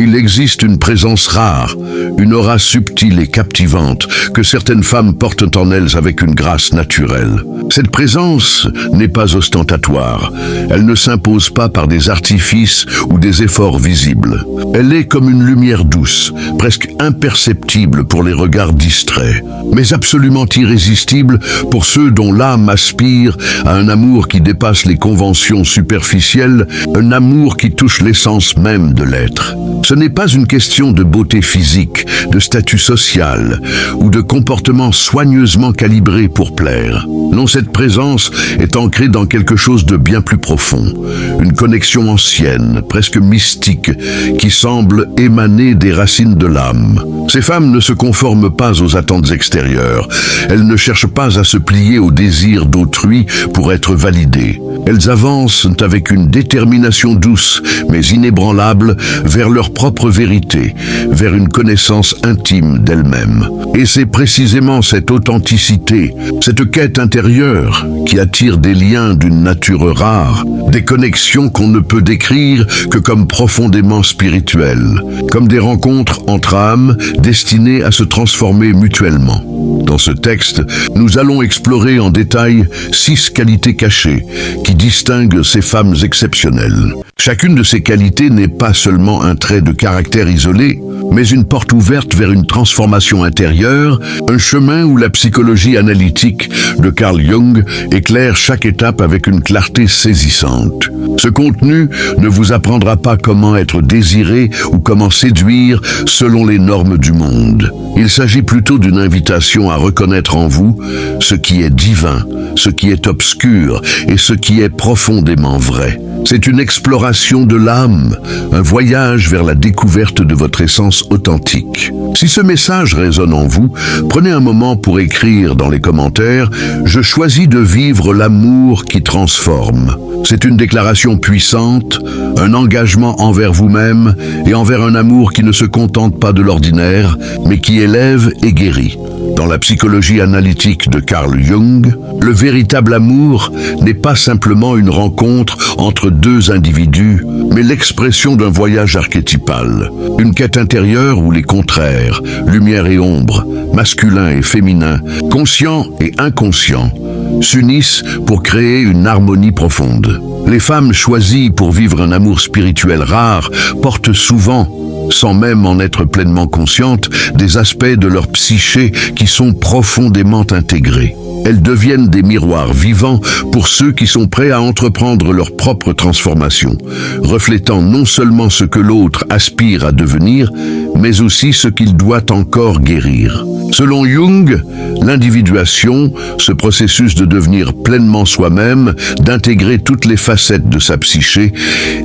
Il existe une présence rare, une aura subtile et captivante que certaines femmes portent en elles avec une grâce naturelle. Cette présence n'est pas ostentatoire, elle ne s'impose pas par des artifices ou des efforts visibles. Elle est comme une lumière douce, presque imperceptible pour les regards distraits, mais absolument irrésistible pour ceux dont l'âme aspire à un amour qui dépasse les conventions superficielles, un amour qui touche l'essence même de l'être. Ce n'est pas une question de beauté physique, de statut social ou de comportement soigneusement calibré pour plaire. Non, cette présence est ancrée dans quelque chose de bien plus profond, une connexion ancienne, presque mystique, qui semble émaner des racines de l'âme. Ces femmes ne se conforment pas aux attentes extérieures, elles ne cherchent pas à se plier aux désirs d'autrui pour être validées. Elles avancent avec une détermination douce, mais inébranlable, vers leur propre vérité, vers une connaissance intime d'elles-mêmes. Et c'est précisément cette authenticité, cette quête intérieure, qui attire des liens d'une nature rare, des connexions qu'on ne peut décrire que comme profondément spirituelles, comme des rencontres entre âmes destinées à se transformer mutuellement. Dans ce texte, nous allons explorer en détail 6 qualités cachées qui distinguent ces femmes exceptionnelles. Chacune de ces qualités n'est pas seulement un trait de caractère isolé, mais une porte ouverte vers une transformation intérieure, un chemin où la psychologie analytique de Carl Jung éclaire chaque étape avec une clarté saisissante. Ce contenu ne vous apprendra pas comment être désiré ou comment séduire selon les normes du monde. Il s'agit plutôt d'une invitation à reconnaître en vous ce qui est divin, ce qui est obscur et ce qui est profondément vrai. C'est une exploration de l'âme, un voyage vers la découverte de votre essence authentique. Si ce message résonne en vous, prenez un moment pour écrire dans les commentaires « Je choisis de vivre l'amour qui transforme ». C'est une déclaration puissante, un engagement envers vous-même et envers un amour qui ne se contente pas de l'ordinaire, mais qui élève et guérit. Dans la psychologie analytique de Carl Jung, le véritable amour n'est pas simplement une rencontre entre 2 individus, mais l'expression d'un voyage archétypal, une quête intérieure où les contraires, lumière et ombre, masculin et féminin, conscient et inconscient, s'unissent pour créer une harmonie profonde. Les femmes choisies pour vivre un amour spirituel rare portent souvent, sans même en être pleinement conscientes, des aspects de leur psyché qui sont profondément intégrés. Elles deviennent des miroirs vivants pour ceux qui sont prêts à entreprendre leur propre transformation, reflétant non seulement ce que l'autre aspire à devenir, mais aussi ce qu'il doit encore guérir. Selon Jung, l'individuation, ce processus de devenir pleinement soi-même, d'intégrer toutes les facettes de sa psyché,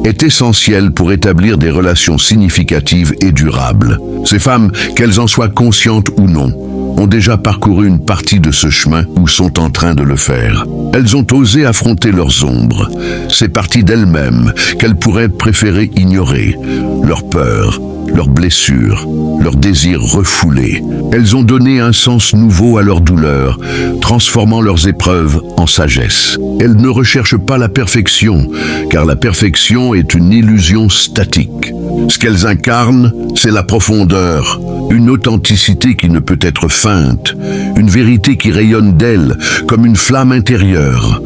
est essentiel pour établir des relations significatives et durables. Ces femmes, qu'elles en soient conscientes ou non, ont déjà parcouru une partie de ce chemin ou sont en train de le faire. Elles ont osé affronter leurs ombres, ces parties d'elles-mêmes qu'elles pourraient préférer ignorer, leurs peurs, leurs blessures, leurs désirs refoulés. Elles ont donné un sens nouveau à leurs douleurs, transformant leurs épreuves en sagesse. Elles ne recherchent pas la perfection, car la perfection est une illusion statique. Ce qu'elles incarnent, c'est la profondeur, une authenticité qui ne peut être feinte, une vérité qui rayonne d'elles comme une flamme intérieure.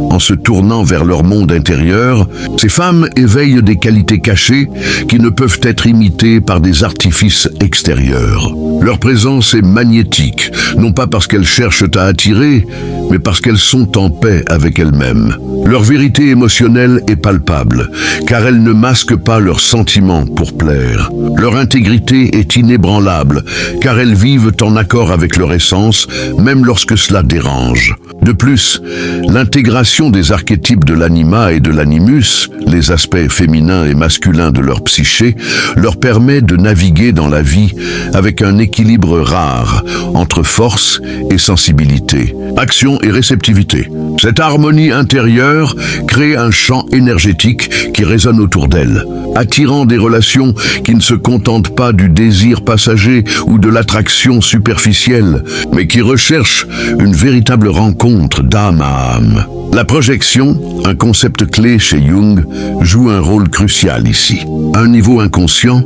En se tournant vers leur monde intérieur, ces femmes éveillent des qualités cachées qui ne peuvent être imitées par des artifices extérieurs. Leur présence est magnétique, non pas parce qu'elles cherchent à attirer, mais parce qu'elles sont en paix avec elles-mêmes. Leur vérité émotionnelle est palpable, car elles ne masquent pas leurs sentiments pour plaire. Leur intégrité est inébranlable, car elles vivent en accord avec leur essence, même lorsque cela dérange. De plus, l'intégration des archétypes de l'anima et de l'animus, les aspects féminins et masculins de leur psyché, leur permet de naviguer dans la vie avec un équilibre rare entre force et sensibilité, action et réceptivité. Cette harmonie intérieure crée un champ énergétique qui résonne autour d'elles, attirant des relations qui ne se contentent pas du désir passager ou de l'attraction superficielle, mais qui recherchent une véritable rencontre d'âme à âme. La projection, un concept clé chez Jung, joue un rôle crucial ici. À un niveau inconscient,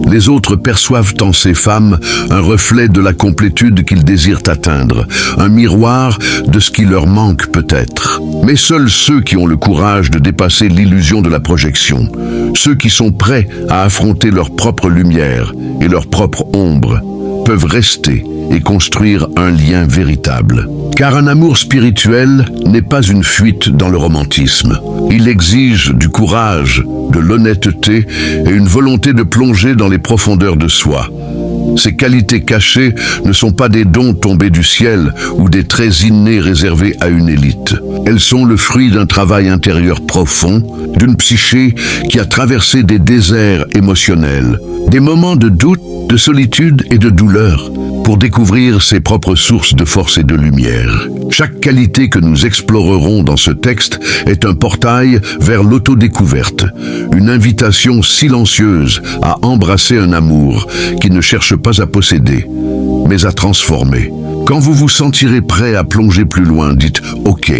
les autres perçoivent en ces femmes un reflet de la complétude qu'ils désirent atteindre, un miroir de ce qui leur manque peut-être. Mais seuls ceux qui ont le courage de dépasser l'illusion de la projection, ceux qui sont prêts à affronter leur propre lumière et leur propre ombre, peuvent rester et construire un lien véritable. Car un amour spirituel n'est pas une fuite dans le romantisme. Il exige du courage, de l'honnêteté et une volonté de plonger dans les profondeurs de soi. Ces qualités cachées ne sont pas des dons tombés du ciel ou des traits innés réservés à une élite. Elles sont le fruit d'un travail intérieur profond, d'une psyché qui a traversé des déserts émotionnels, des moments de doute, de solitude et de douleur, pour découvrir ses propres sources de force et de lumière. Chaque qualité que nous explorerons dans ce texte est un portail vers l'autodécouverte, une invitation silencieuse à embrasser un amour qui ne cherche pas à posséder, mais à transformer. Quand vous vous sentirez prêt à plonger plus loin, dites « OK ».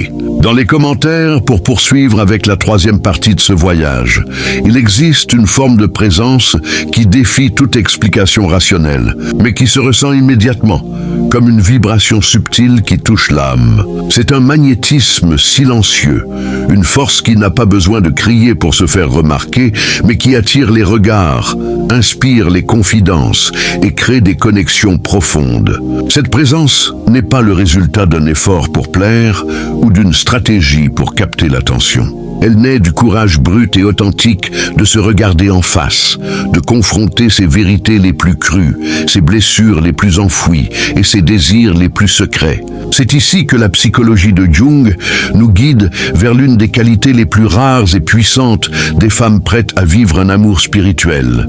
Dans les commentaires, pour poursuivre avec la troisième partie de ce voyage, il existe une forme de présence qui défie toute explication rationnelle, mais qui se ressent immédiatement, comme une vibration subtile qui touche l'âme. C'est un magnétisme silencieux, une force qui n'a pas besoin de crier pour se faire remarquer, mais qui attire les regards, inspire les confidences et crée des connexions profondes. Cette présence n'est pas le résultat d'un effort pour plaire ou d'une stratégie pour capter l'attention. Elle naît du courage brut et authentique de se regarder en face, de confronter ses vérités les plus crues, ses blessures les plus enfouies et ses désirs les plus secrets. C'est ici que la psychologie de Jung nous guide vers l'une des qualités les plus rares et puissantes des femmes prêtes à vivre un amour spirituel,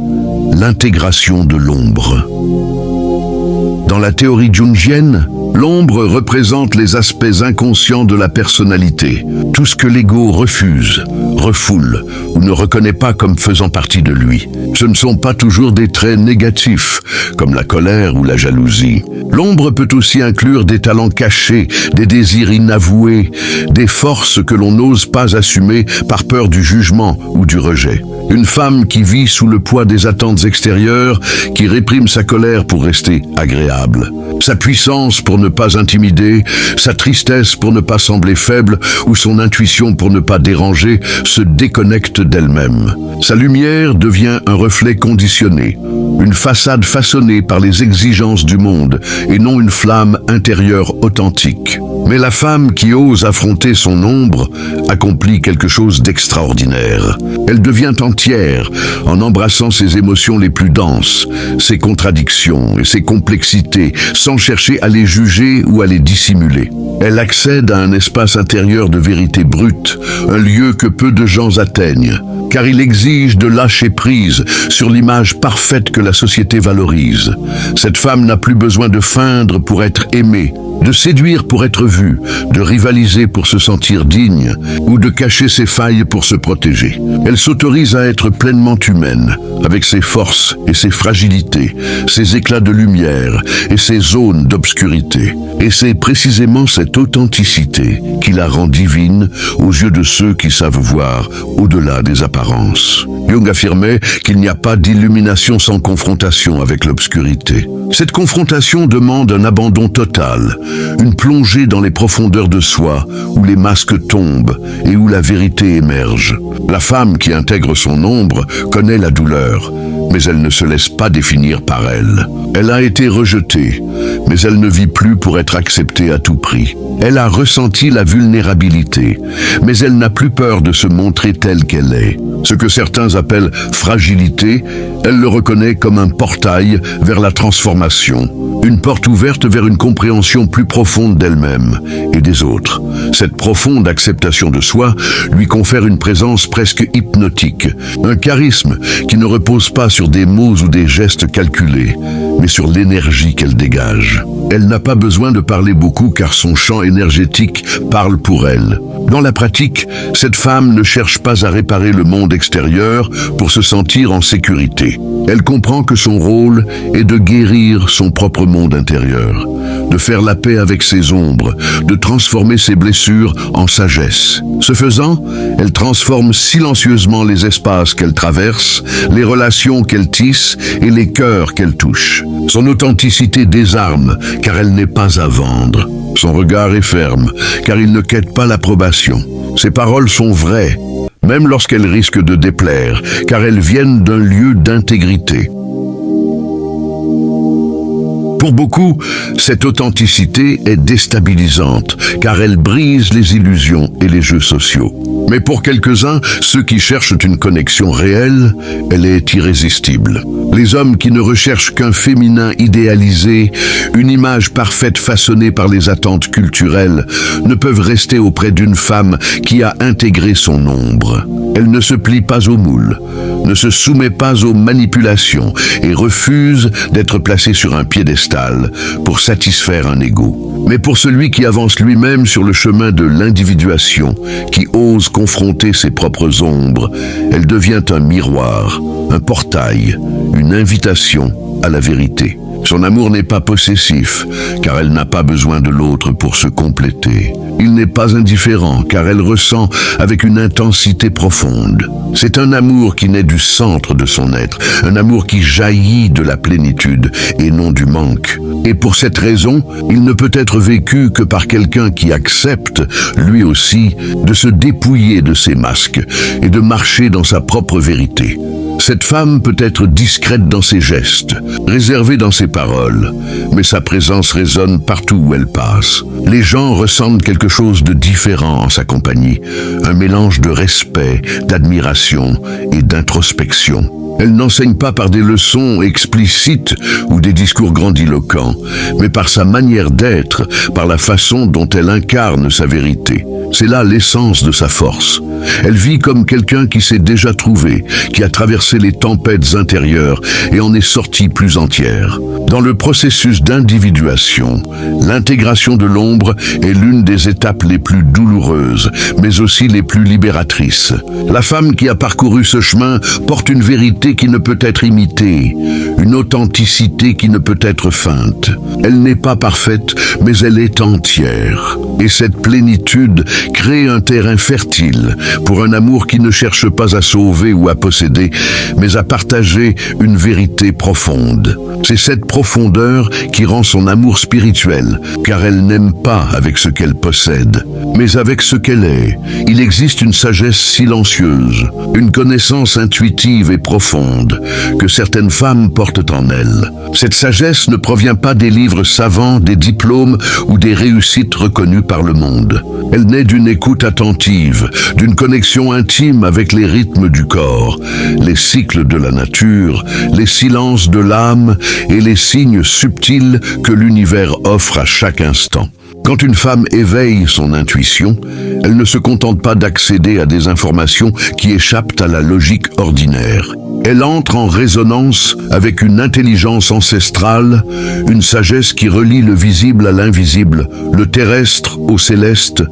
l'intégration de l'ombre. Dans la théorie jungienne, l'ombre représente les aspects inconscients de la personnalité, tout ce que l'ego refuse, refoule ou ne reconnaît pas comme faisant partie de lui. Ce ne sont pas toujours des traits négatifs, comme la colère ou la jalousie. L'ombre peut aussi inclure des talents cachés, des désirs inavoués, des forces que l'on n'ose pas assumer par peur du jugement ou du rejet. Une femme qui vit sous le poids des attentes extérieures, qui réprime sa colère pour rester agréable. Sa puissance pour ne pas intimider, sa tristesse pour ne pas sembler faible ou son intuition pour ne pas déranger se déconnecte d'elle-même. Sa lumière devient un reflet conditionné, une façade façonnée par les exigences du monde et non une flamme intérieure authentique. Mais la femme qui ose affronter son ombre accomplit quelque chose d'extraordinaire. Elle devient entière en embrassant ses émotions les plus denses, ses contradictions et ses complexités, sans chercher à les juger ou à les dissimuler. Elle accède à un espace intérieur de vérité brute, un lieu que peu de gens atteignent, car il exige de lâcher prise sur l'image parfaite que la société valorise. Cette femme n'a plus besoin de feindre pour être aimée, de séduire pour être vue, de rivaliser pour se sentir digne ou de cacher ses failles pour se protéger. Elle s'autorise à être pleinement humaine, avec ses forces et ses fragilités, ses éclats de lumière et ses zones d'obscurité. Et c'est précisément cette authenticité qui la rend divine aux yeux de ceux qui savent voir au-delà des apparences. Jung affirmait qu'il n'y a pas d'illumination sans confrontation avec l'obscurité. Cette confrontation demande un abandon total, une plongée dans les profondeurs de soi, où les masques tombent et où la vérité émerge. La femme qui intègre son ombre connaît la douleur, mais elle ne se laisse pas définir par elle. Elle a été rejetée, mais elle ne vit plus pour être acceptée à tout prix. Elle a ressenti la vulnérabilité, mais elle n'a plus peur de se montrer telle qu'elle est. Ce que certains appellent fragilité, elle le reconnaît comme un portail vers la transformation, une porte ouverte vers une compréhension plus profonde d'elle-même et des autres. Cette profonde acceptation de soi lui confère une présence presque hypnotique, un charisme qui ne repose pas sur des mots ou des gestes calculés, mais sur l'énergie qu'elle dégage. Elle n'a pas besoin de parler beaucoup car son champ énergétique parle pour elle. Dans la pratique, cette femme ne cherche pas à réparer le monde extérieur pour se sentir en sécurité. Elle comprend que son rôle est de guérir son propre monde intérieur, de faire la paix avec ses ombres, de transformer ses blessures en sagesse. Ce faisant, elle transforme silencieusement les espaces qu'elle traverse, les relations qu'elle tisse et les cœurs qu'elle touche. Son authenticité désarme car elle n'est pas à vendre. Son regard est ferme car il ne quête pas l'approbation. Ses paroles sont vraies, même lorsqu'elles risquent de déplaire, car elles viennent d'un lieu d'intégrité. Pour beaucoup, cette authenticité est déstabilisante, car elle brise les illusions et les jeux sociaux. Mais pour quelques-uns, ceux qui cherchent une connexion réelle, elle est irrésistible. Les hommes qui ne recherchent qu'un féminin idéalisé, une image parfaite façonnée par les attentes culturelles, ne peuvent rester auprès d'une femme qui a intégré son ombre. Elle ne se plie pas au moule, ne se soumet pas aux manipulations et refuse d'être placée sur un piédestal pour satisfaire un ego. Mais pour celui qui avance lui-même sur le chemin de l'individuation, qui ose confronter ses propres ombres, elle devient un miroir, un portail, une invitation à la vérité. Son amour n'est pas possessif, car elle n'a pas besoin de l'autre pour se compléter. Il n'est pas indifférent, car elle ressent avec une intensité profonde. C'est un amour qui naît du centre de son être, un amour qui jaillit de la plénitude et non du manque. Et pour cette raison, il ne peut être vécu que par quelqu'un qui accepte, lui aussi, de se dépouiller de ses masques et de marcher dans sa propre vérité. Cette femme peut être discrète dans ses gestes, réservée dans ses paroles, mais sa présence résonne partout où elle passe. Les gens ressentent quelque chose de différent en sa compagnie, un mélange de respect, d'admiration et d'introspection. Elle n'enseigne pas par des leçons explicites ou des discours grandiloquents, mais par sa manière d'être, par la façon dont elle incarne sa vérité. C'est là l'essence de sa force. Elle vit comme quelqu'un qui s'est déjà trouvé, qui a traversé les tempêtes intérieures et en est sortie plus entière. Dans le processus d'individuation, l'intégration de l'ombre est l'une des étapes les plus douloureuses, mais aussi les plus libératrices. La femme qui a parcouru ce chemin porte une vérité qui ne peut être imitée, une authenticité qui ne peut être feinte. Elle n'est pas parfaite, mais elle est entière. Et cette plénitude crée un terrain fertile pour un amour qui ne cherche pas à sauver ou à posséder, mais à partager une vérité profonde. C'est cette profondeur qui rend son amour spirituel, car elle n'aime pas avec ce qu'elle possède, mais avec ce qu'elle est. Il existe une sagesse silencieuse, une connaissance intuitive et profonde que certaines femmes portent en elles. Cette sagesse ne provient pas des livres savants, des diplômes ou des réussites reconnues par le monde. Elle naît d'une écoute attentive, d'une connexion intime avec les rythmes du corps, les cycles de la nature, les silences de l'âme et les signes subtils que l'univers offre à chaque instant. Quand une femme éveille son intuition, elle ne se contente pas d'accéder à des informations qui échappent à la logique ordinaire. Elle entre en résonance avec une intelligence ancestrale, une sagesse qui relie le visible à l'invisible, le terrestre au céleste,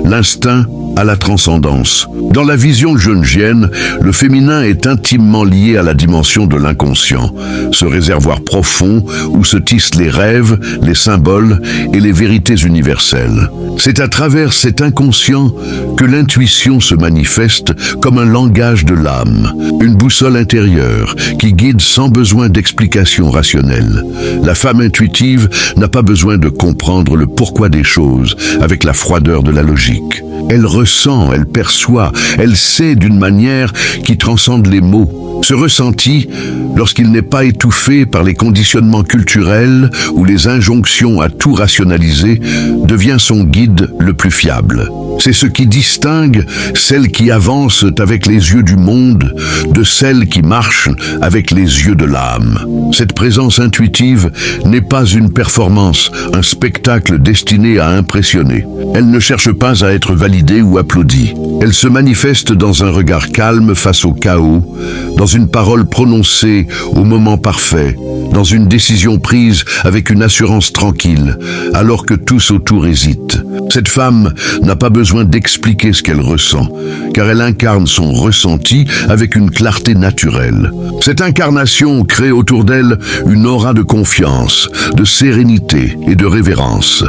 l'instinct à la transcendance. Dans la vision jungienne, le féminin est intimement lié à la dimension de l'inconscient, ce réservoir profond où se tissent les rêves, les symboles et les vérités universelles. C'est à travers cet inconscient que l'intuition se manifeste comme un langage de l'âme, une boussole intérieure qui guide sans besoin d'explication rationnelle. La femme intuitive n'a pas besoin de comprendre le pourquoi des choses avec la froideur de la logique. Elle ressent, elle perçoit, elle sait d'une manière qui transcende les mots. Ce ressenti, lorsqu'il n'est pas étouffé par les conditionnements culturels ou les injonctions à tout rationaliser, devient son guide le plus fiable. C'est ce qui distingue celles qui avancent avec les yeux du monde de celles qui marchent avec les yeux de l'âme. Cette présence intuitive n'est pas une performance, un spectacle destiné à impressionner. Elle ne cherche pas à être validée ou applaudie. Elle se manifeste dans un regard calme face au chaos, dans une parole prononcée au moment parfait, dans une décision prise avec une assurance tranquille, alors que tous autour hésitent. Cette femme n'a pas besoin d'expliquer ce qu'elle ressent, car elle incarne son ressenti avec une clarté naturelle. Cette incarnation crée autour d'elle une aura de confiance, de sérénité et de révérence.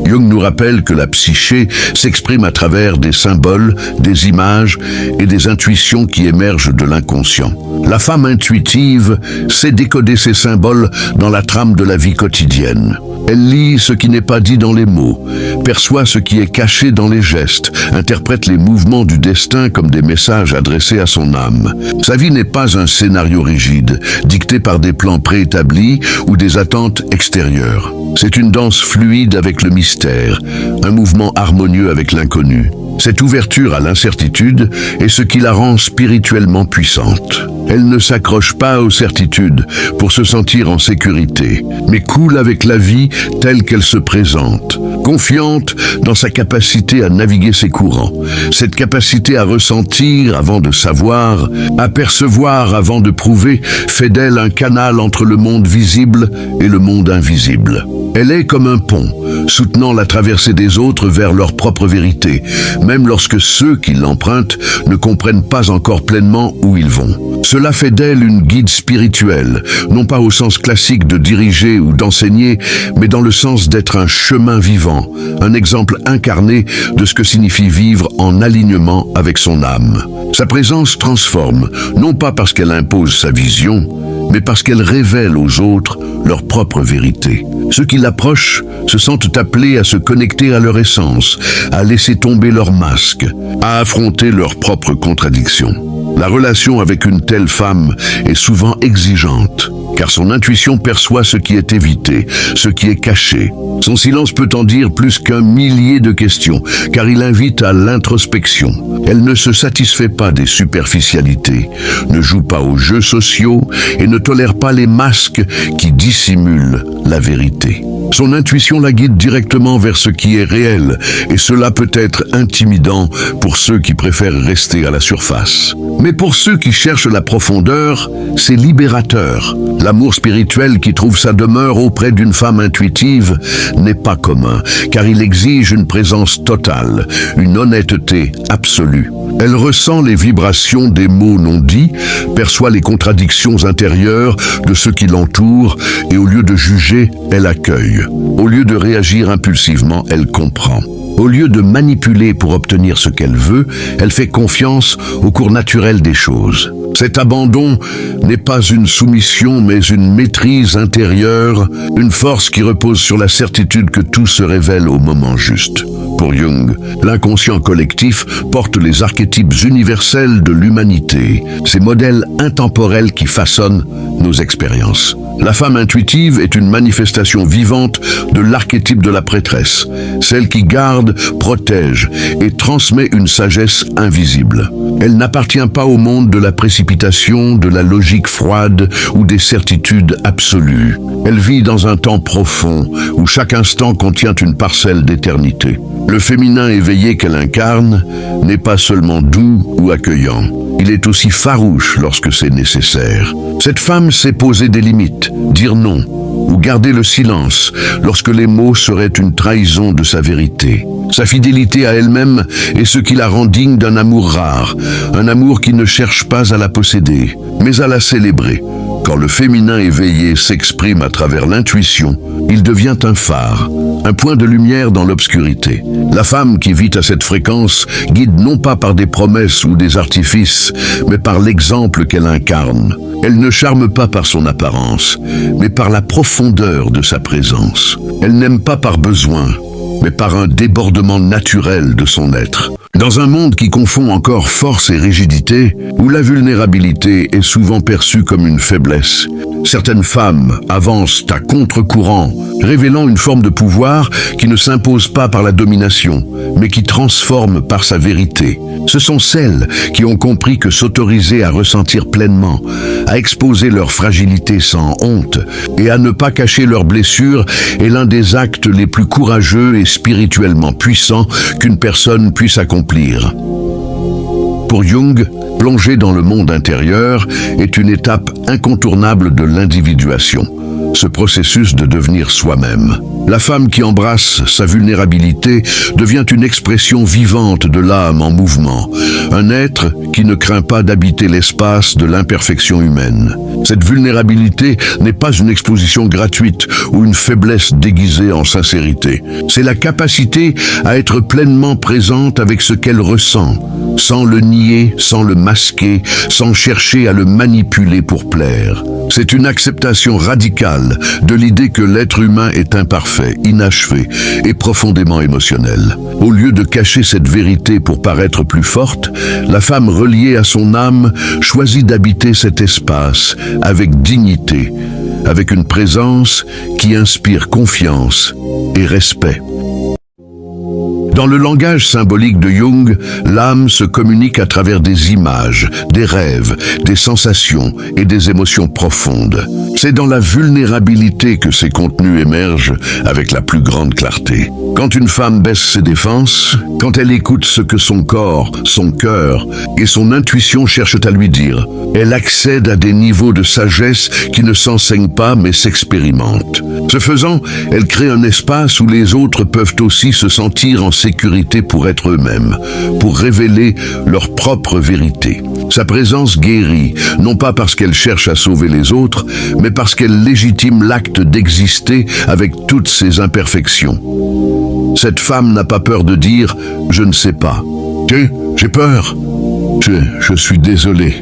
Jung nous rappelle que la psyché s'exprime à travers des symboles, des images et des intuitions qui émergent de l'inconscient. La femme intuitive sait décoder ces symboles dans la trame de la vie quotidienne. Elle lit ce qui n'est pas dit dans les mots, perçoit ce qui est caché dans les gestes, interprète les mouvements du destin comme des messages adressés à son âme. Sa vie n'est pas un scénario rigide, dicté par des plans préétablis ou des attentes extérieures. C'est une danse fluide avec le mystère, un mouvement harmonieux avec l'inconnu. Cette ouverture à l'incertitude est ce qui la rend spirituellement puissante. Elle ne s'accroche pas aux certitudes pour se sentir en sécurité, mais coule avec la vie telle qu'elle se présente, confiante dans sa capacité à naviguer ses courants. Cette capacité à ressentir avant de savoir, à percevoir avant de prouver, fait d'elle un canal entre le monde visible et le monde invisible. Elle est comme un pont, soutenant la traversée des autres vers leur propre vérité, même lorsque ceux qui l'empruntent ne comprennent pas encore pleinement où ils vont. Cela fait d'elle une guide spirituelle, non pas au sens classique de diriger ou d'enseigner, mais dans le sens d'être un chemin vivant, un exemple incarné de ce que signifie vivre en alignement avec son âme. Sa présence transforme, non pas parce qu'elle impose sa vision, mais parce qu'elle révèle aux autres leur propre vérité. Ceux qui l'approchent se sentent appelés à se connecter à leur essence, à laisser tomber leur masque, à affronter leurs propres contradictions. La relation avec une telle femme est souvent exigeante, car son intuition perçoit ce qui est évité, ce qui est caché. Son silence peut en dire plus qu'un millier de questions, car il invite à l'introspection. Elle ne se satisfait pas des superficialités, ne joue pas aux jeux sociaux et ne tolère pas les masques qui dissimulent la vérité. Son intuition la guide directement vers ce qui est réel, et cela peut être intimidant pour ceux qui préfèrent rester à la surface. Mais pour ceux qui cherchent la profondeur, c'est libérateur. L'amour spirituel qui trouve sa demeure auprès d'une femme intuitive n'est pas commun, car il exige une présence totale, une honnêteté absolue. Elle ressent les vibrations des mots non dits, perçoit les contradictions intérieures de ceux qui l'entourent, et au lieu de juger, elle accueille. Au lieu de réagir impulsivement, elle comprend. Au lieu de manipuler pour obtenir ce qu'elle veut, elle fait confiance au cours naturel des choses. Cet abandon n'est pas une soumission, mais une maîtrise intérieure, une force qui repose sur la certitude que tout se révèle au moment juste. Pour Jung, l'inconscient collectif porte les archétypes universels de l'humanité, ces modèles intemporels qui façonnent nos expériences. La femme intuitive est une manifestation vivante de l'archétype de la prêtresse, celle qui garde, protège et transmet une sagesse invisible. Elle n'appartient pas au monde de la précipitation, de la logique froide ou des certitudes absolues. Elle vit dans un temps profond où chaque instant contient une parcelle d'éternité. Le féminin éveillé qu'elle incarne n'est pas seulement doux ou accueillant. Il est aussi farouche lorsque c'est nécessaire. Cette femme sait poser des limites, dire non, ou garder le silence lorsque les mots seraient une trahison de sa vérité. Sa fidélité à elle-même est ce qui la rend digne d'un amour rare, un amour qui ne cherche pas à la posséder, mais à la célébrer. Quand le féminin éveillé s'exprime à travers l'intuition, il devient un phare, un point de lumière dans l'obscurité. La femme qui vit à cette fréquence guide non pas par des promesses ou des artifices, mais par l'exemple qu'elle incarne. Elle ne charme pas par son apparence, mais par la profondeur de sa présence. Elle n'aime pas par besoin, mais par un débordement naturel de son être. Dans un monde qui confond encore force et rigidité, où la vulnérabilité est souvent perçue comme une faiblesse, certaines femmes avancent à contre-courant, révélant une forme de pouvoir qui ne s'impose pas par la domination, mais qui transforme par sa vérité. Ce sont celles qui ont compris que s'autoriser à ressentir pleinement, à exposer leur fragilité sans honte et à ne pas cacher leurs blessures est l'un des actes les plus courageux et spirituellement puissants qu'une personne puisse accomplir. Pour Jung, plonger dans le monde intérieur est une étape incontournable de l'individuation, ce processus de devenir soi-même. La femme qui embrasse sa vulnérabilité devient une expression vivante de l'âme en mouvement, un être qui ne craint pas d'habiter l'espace de l'imperfection humaine. Cette vulnérabilité n'est pas une exposition gratuite ou une faiblesse déguisée en sincérité. C'est la capacité à être pleinement présente avec ce qu'elle ressent, sans le nier, sans le masquer, sans chercher à le manipuler pour plaire. C'est une acceptation radicale de l'idée que l'être humain est imparfait, inachevé et profondément émotionnel. Au lieu de cacher cette vérité pour paraître plus forte, la femme reliée à son âme choisit d'habiter cet espace avec dignité, avec une présence qui inspire confiance et respect. Dans le langage symbolique de Jung, l'âme se communique à travers des images, des rêves, des sensations et des émotions profondes. C'est dans la vulnérabilité que ces contenus émergent avec la plus grande clarté. Quand une femme baisse ses défenses, quand elle écoute ce que son corps, son cœur et son intuition cherchent à lui dire, elle accède à des niveaux de sagesse qui ne s'enseignent pas mais s'expérimentent. Ce faisant, elle crée un espace où les autres peuvent aussi se sentir en sécurité pour être eux-mêmes, pour révéler leur propre vérité. Sa présence guérit, non pas parce qu'elle cherche à sauver les autres, mais parce qu'elle légitime l'acte d'exister avec toutes ses imperfections. Cette femme n'a pas peur de dire « je ne sais pas ». « J'ai peur. Je suis désolé. »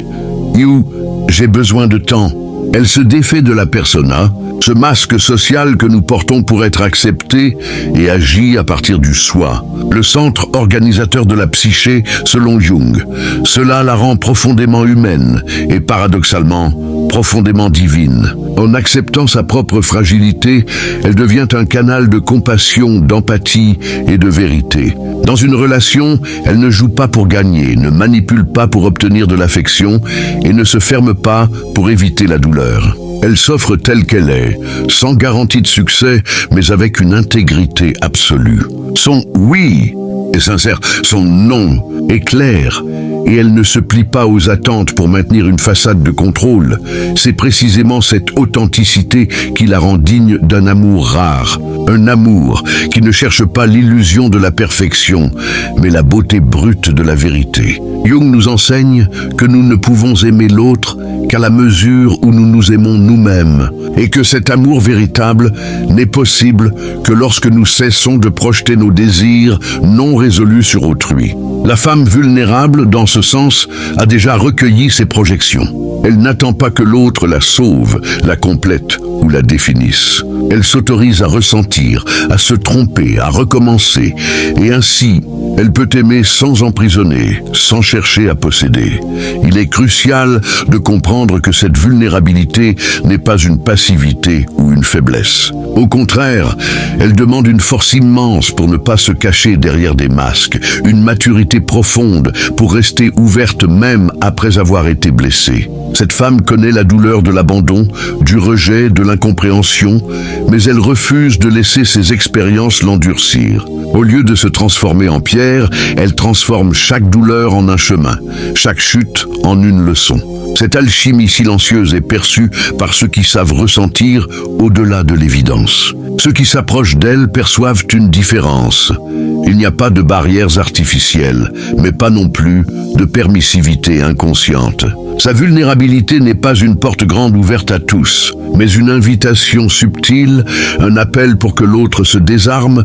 ou « j'ai besoin de temps ». Elle se défait de la persona, ce masque social que nous portons pour être acceptés, et agit à partir du soi, le centre organisateur de la psyché selon Jung. Cela la rend profondément humaine et paradoxalement profondément divine. En acceptant sa propre fragilité, elle devient un canal de compassion, d'empathie et de vérité. Dans une relation, elle ne joue pas pour gagner, ne manipule pas pour obtenir de l'affection et ne se ferme pas pour éviter la douleur. Elle s'offre telle qu'elle est, sans garantie de succès, mais avec une intégrité absolue. Son « oui » est sincère, son « non » est clair, et elle ne se plie pas aux attentes pour maintenir une façade de contrôle. C'est précisément cette authenticité qui la rend digne d'un amour rare, un amour qui ne cherche pas l'illusion de la perfection, mais la beauté brute de la vérité. Jung nous enseigne que nous ne pouvons aimer l'autre qu'à la mesure où nous nous aimons nous-mêmes, et que cet amour véritable n'est possible que lorsque nous cessons de projeter nos désirs non résolus sur autrui. La femme vulnérable, dans ce sens, a déjà recueilli ses projections. Elle n'attend pas que l'autre la sauve, la complète ou la définisse. Elle s'autorise à ressentir, à se tromper, à recommencer, et ainsi, elle peut aimer sans emprisonner, sans chercher à posséder. Il est crucial de comprendre que cette vulnérabilité n'est pas une passivité ou une faiblesse. Au contraire, elle demande une force immense pour ne pas se cacher derrière des masques, une maturité profonde pour rester ouverte même après avoir été blessée. Cette femme connaît la douleur de l'abandon, du rejet, de l'incompréhension, mais elle refuse de laisser ses expériences l'endurcir. Au lieu de se transformer en pierre, elle transforme chaque douleur en un chemin, chaque chute en une leçon. Cette alchimie silencieuse est perçue par ceux qui savent ressentir au-delà de l'évidence. Ceux qui s'approchent d'elle perçoivent une différence. Il n'y a pas de barrières artificielles, mais pas non plus de permissivité inconsciente. Sa vulnérabilité n'est pas une porte grande ouverte à tous, mais une invitation subtile, un appel pour que l'autre se désarme,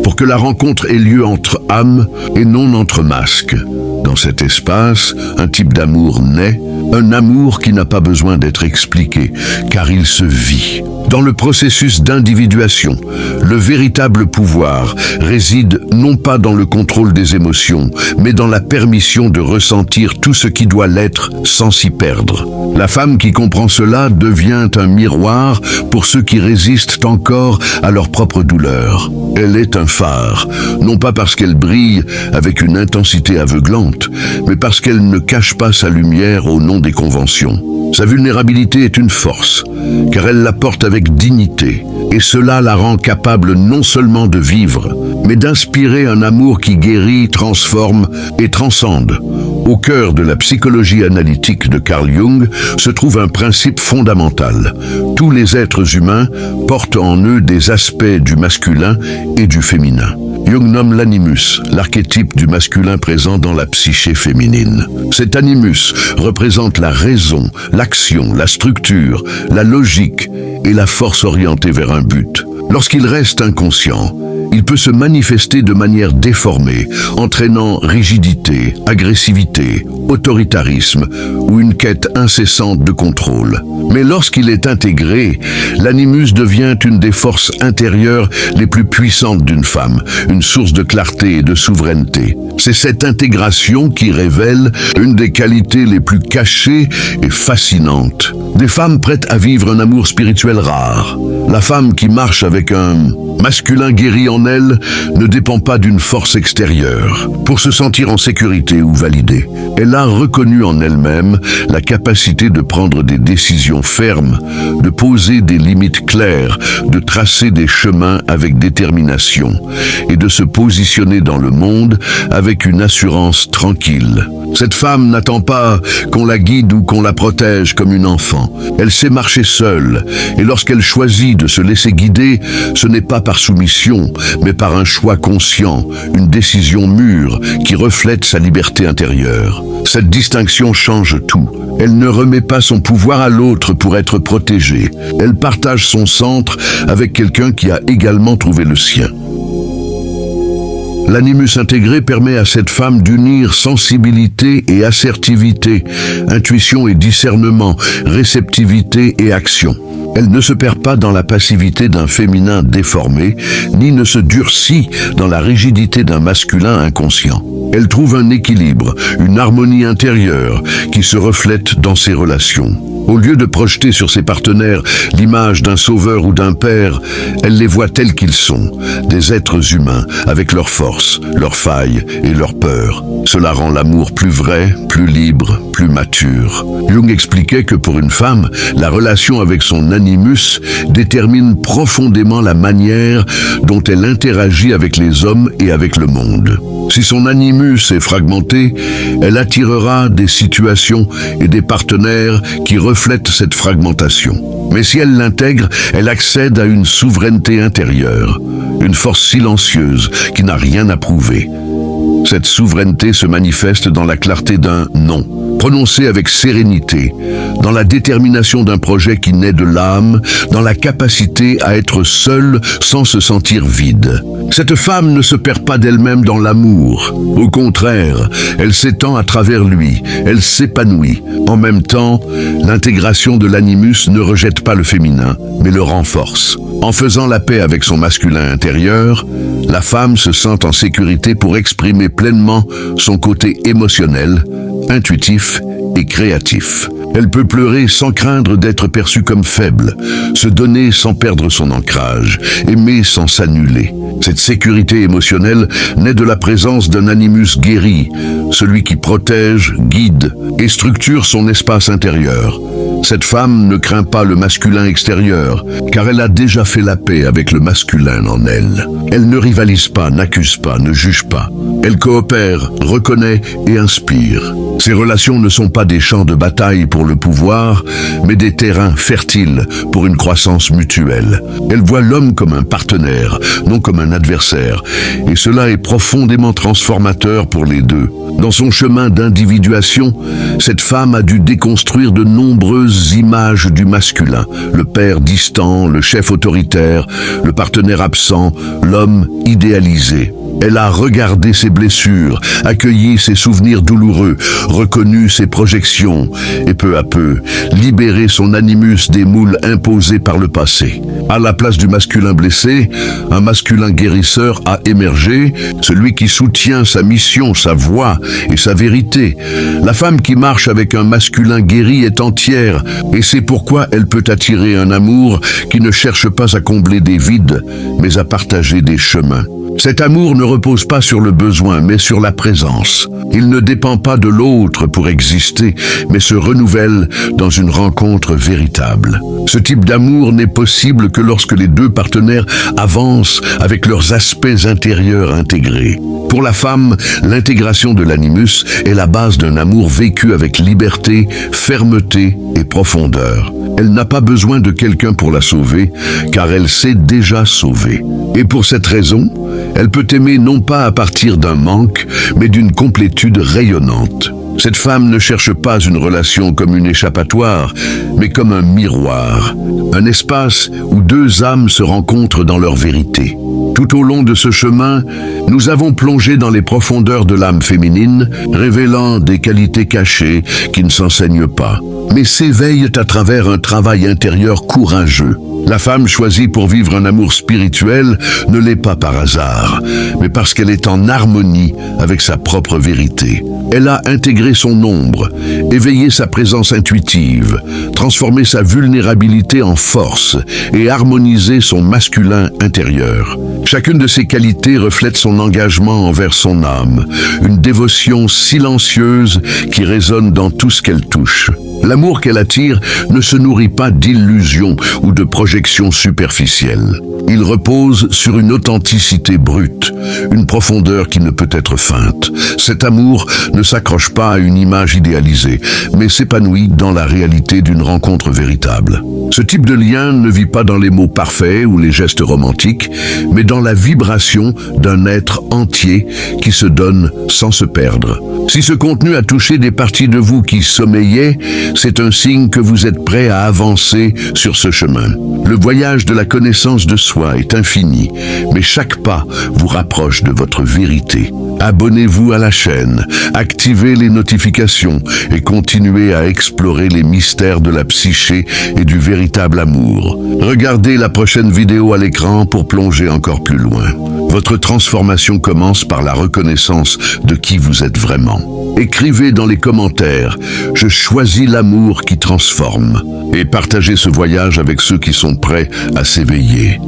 pour que la rencontre ait lieu entre âmes et non entre masques. Dans cet espace, un type d'amour naît, un amour qui n'a pas besoin d'être expliqué, car il se vit. Dans le processus d'individuation, le véritable pouvoir réside non pas dans le contrôle des émotions, mais dans la permission de ressentir tout ce qui doit l'être sans s'y perdre. La femme qui comprend cela devient un miroir pour ceux qui résistent encore à leur propre douleur. Elle est un phare, non pas parce qu'elle brille avec une intensité aveuglante, mais parce qu'elle ne cache pas sa lumière au nom des conventions. Sa vulnérabilité est une force, car elle la porte avec dignité, et cela la rend capable non seulement de vivre, mais d'inspirer un amour qui guérit, transforme et transcende. Au cœur de la psychologie analytique de Carl Jung se trouve un principe fondamental. Tous les êtres humains portent en eux des aspects du masculin et du féminin. Jung nomme l'animus, l'archétype du masculin présent dans la psyché féminine. Cet animus représente la raison, l'action, la structure, la logique et la force orientée vers un but. Lorsqu'il reste inconscient, il peut se manifester de manière déformée, entraînant rigidité, agressivité, autoritarisme ou une quête incessante de contrôle. Mais lorsqu'il est intégré, l'animus devient une des forces intérieures les plus puissantes d'une femme, une source de clarté et de souveraineté. C'est cette intégration qui révèle une des qualités les plus cachées et fascinantes des femmes prêtes à vivre un amour spirituel rare. La femme qui marche avec un masculin guéri en elle ne dépend pas d'une force extérieure pour se sentir en sécurité ou validée. Elle a reconnu en elle-même la capacité de prendre des décisions fermes, de poser des limites claires, de tracer des chemins avec détermination et de se positionner dans le monde avec une assurance tranquille. Cette femme n'attend pas qu'on la guide ou qu'on la protège comme une enfant. Elle sait marcher seule, et lorsqu'elle choisit de se laisser guider, ce n'est pas par soumission, mais par un choix conscient, une décision mûre qui reflète sa liberté intérieure. Cette distinction change tout. Elle ne remet pas son pouvoir à l'autre pour être protégée. Elle partage son centre avec quelqu'un qui a également trouvé le sien. L'animus intégré permet à cette femme d'unir sensibilité et assertivité, intuition et discernement, réceptivité et action. Elle ne se perd pas dans la passivité d'un féminin déformé, ni ne se durcit dans la rigidité d'un masculin inconscient. Elle trouve un équilibre, une harmonie intérieure qui se reflète dans ses relations. Au lieu de projeter sur ses partenaires l'image d'un sauveur ou d'un père, elle les voit tels qu'ils sont, des êtres humains, avec leurs forces, leurs failles et leurs peurs. Cela rend l'amour plus vrai, plus libre, plus mature. Jung expliquait que pour une femme, la relation avec son animus détermine profondément la manière dont elle interagit avec les hommes et avec le monde. Si son animus est fragmenté, elle attirera des situations et des partenaires qui reflètent cette fragmentation. Mais si elle l'intègre, elle accède à une souveraineté intérieure, une force silencieuse qui n'a rien à prouver. Cette souveraineté se manifeste dans la clarté d'un non, prononcé avec sérénité, dans la détermination d'un projet qui naît de l'âme, dans la capacité à être seule sans se sentir vide. Cette femme ne se perd pas d'elle-même dans l'amour. Au contraire, elle s'étend à travers lui, elle s'épanouit. En même temps, l'intégration de l'animus ne rejette pas le féminin, mais le renforce. En faisant la paix avec son masculin intérieur, la femme se sent en sécurité pour exprimer pleinement son côté émotionnel, intuitif et créatif. Elle peut pleurer sans craindre d'être perçue comme faible, se donner sans perdre son ancrage, aimer sans s'annuler. Cette sécurité émotionnelle naît de la présence d'un animus guéri, celui qui protège, guide et structure son espace intérieur. Cette femme ne craint pas le masculin extérieur, car elle a déjà fait la paix avec le masculin en elle. Elle ne rivalise pas, n'accuse pas, ne juge pas. Elle coopère, reconnaît et inspire. Ces relations ne sont pas des champs de bataille pour le pouvoir, mais des terrains fertiles pour une croissance mutuelle. Elle voit l'homme comme un partenaire, non comme un adversaire, et cela est profondément transformateur pour les deux. Dans son chemin d'individuation, cette femme a dû déconstruire de nombreuses images du masculin, le père distant, le chef autoritaire, le partenaire absent, l'homme idéalisé. Elle a regardé ses blessures, accueilli ses souvenirs douloureux, reconnu ses projections et peu à peu, libéré son animus des moules imposés par le passé. À la place du masculin blessé, un masculin guérisseur a émergé, celui qui soutient sa mission, sa voix et sa vérité. La femme qui marche avec un masculin guéri est entière, et c'est pourquoi elle peut attirer un amour qui ne cherche pas à combler des vides, mais à partager des chemins. Cet amour ne repose pas sur le besoin, mais sur la présence. Il ne dépend pas de l'autre pour exister, mais se renouvelle dans une rencontre véritable. Ce type d'amour n'est possible que lorsque les deux partenaires avancent avec leurs aspects intérieurs intégrés. Pour la femme, l'intégration de l'animus est la base d'un amour vécu avec liberté, fermeté et profondeur. Elle n'a pas besoin de quelqu'un pour la sauver, car elle s'est déjà sauvée. Et pour cette raison, elle peut aimer non pas à partir d'un manque, mais d'une complétude rayonnante. Cette femme ne cherche pas une relation comme une échappatoire, mais comme un miroir, un espace où deux âmes se rencontrent dans leur vérité. Tout au long de ce chemin, nous avons plongé dans les profondeurs de l'âme féminine, révélant des qualités cachées qui ne s'enseignent pas, mais s'éveillent à travers un travail intérieur courageux. La femme choisie pour vivre un amour spirituel ne l'est pas par hasard, mais parce qu'elle est en harmonie avec sa propre vérité. Elle a intégré son ombre, éveillé sa présence intuitive, transformé sa vulnérabilité en force et harmonisé son masculin intérieur. Chacune de ces qualités reflète son engagement envers son âme, une dévotion silencieuse qui résonne dans tout ce qu'elle touche. L'amour qu'elle attire ne se nourrit pas d'illusions ou de projections superficielles. Il repose sur une authenticité brute, une profondeur qui ne peut être feinte. Cet amour ne s'accroche pas à une image idéalisée, mais s'épanouit dans la réalité d'une rencontre véritable. Ce type de lien ne vit pas dans les mots parfaits ou les gestes romantiques, mais dans la vibration d'un être entier qui se donne sans se perdre. Si ce contenu a touché des parties de vous qui sommeillaient, c'est un signe que vous êtes prêt à avancer sur ce chemin. Le voyage de la connaissance de soi est infini, mais chaque pas vous rapproche de votre vérité. Abonnez-vous à la chaîne, activez les notifications et continuez à explorer les mystères de la psyché et du véritable amour. Regardez la prochaine vidéo à l'écran pour plonger encore plus loin. Votre transformation commence par la reconnaissance de qui vous êtes vraiment. Écrivez dans les commentaires « Je choisis l'amour qui transforme » et partagez ce voyage avec ceux qui sont prêts à s'éveiller.